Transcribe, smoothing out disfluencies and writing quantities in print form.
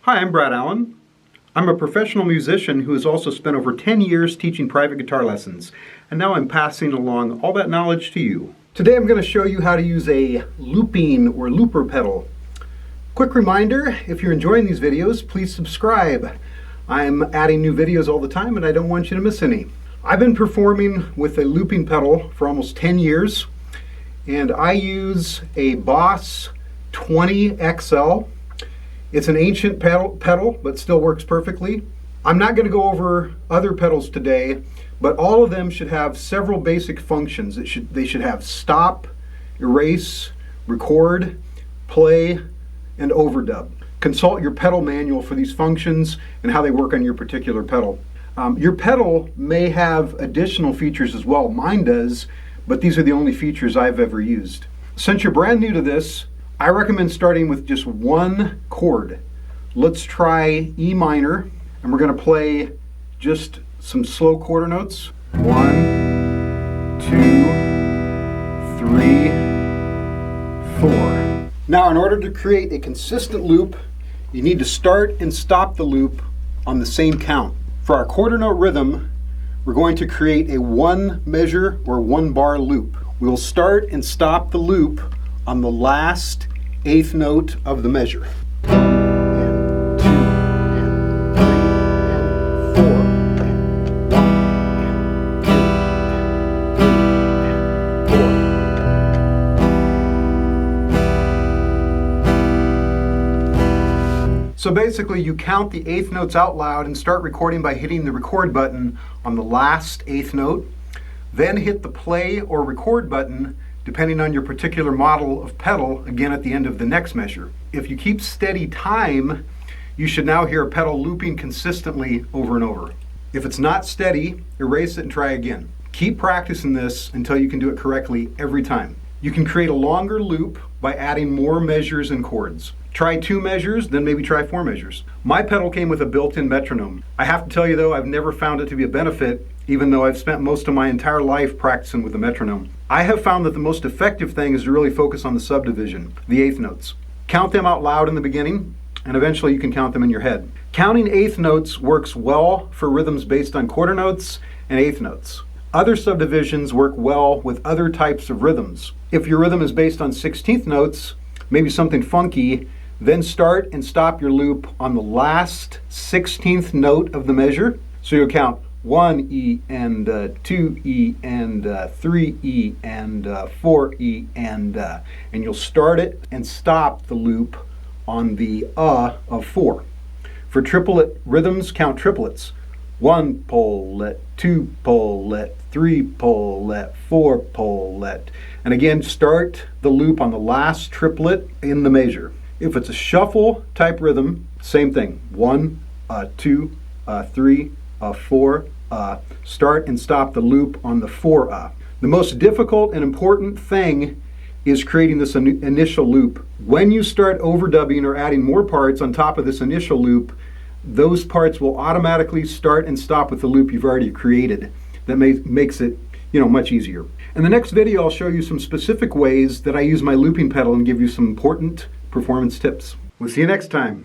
Hi, I'm Brad Allen. I'm a professional musician who has also spent over 10 years teaching private guitar lessons, and now I'm passing along all that knowledge to you. Today I'm going to show you how to use a looping or looper pedal. Quick reminder, if you're enjoying these videos, please subscribe. I'm adding new videos all the time and I don't want you to miss any. I've been performing with a looping pedal for almost 10 years, and I use a Boss 20 XL. It's an ancient pedal, but still works perfectly. I'm not going to go over other pedals today, but all of them should have several basic functions. They should have stop, erase, record, play, and overdub. Consult your pedal manual for these functions and how they work on your particular pedal. Your pedal may have additional features as well. Mine does, but these are the only features I've ever used. Since you're brand new to this, I recommend starting with just one chord. Let's try E minor, and we're going to play just some slow quarter notes. 1, 2, 3, 4. Now, in order to create a consistent loop, you need to start and stop the loop on the same count. For our quarter note rhythm, we're going to create a one measure or one bar loop. We'll start and stop the loop on the last eighth note of the measure. And 2, and 3, and 4, and 1, and 2, and 4. So basically you count the eighth notes out loud and start recording by hitting the record button on the last eighth note, then hit the play or record button depending on your particular model of pedal, again at the end of the next measure. If you keep steady time, you should now hear a pedal looping consistently over and over. If it's not steady, erase it and try again. Keep practicing this until you can do it correctly every time. You can create a longer loop by adding more measures and chords. Try 2 measures, then maybe try 4 measures. My pedal came with a built-in metronome. I have to tell you though, I've never found it to be a benefit, even though I've spent most of my entire life practicing with a metronome. I have found that the most effective thing is to really focus on the subdivision, the eighth notes. Count them out loud in the beginning, and eventually you can count them in your head. Counting eighth notes works well for rhythms based on quarter notes and eighth notes. Other subdivisions work well with other types of rhythms. If your rhythm is based on 16th notes, maybe something funky, then start and stop your loop on the last 16th note of the measure. So you'll count 1 E and 2 E and 3 E and 4 E and you'll start it and stop the loop on the of 4. For triplet rhythms, count triplets. 1 pollet, 2 pollet, 3 pollet, 4 pollet. And again, start the loop on the last triplet in the measure. If it's a shuffle type rhythm, same thing. 1, 2, 3, 4. Start and stop the loop on the 4. The most difficult and important thing is creating this initial loop. When you start overdubbing or adding more parts on top of this initial loop, those parts will automatically start and stop with the loop you've already created. That makes it, much easier. In the next video, I'll show you some specific ways that I use my looping pedal and give you some important performance tips. We'll see you next time.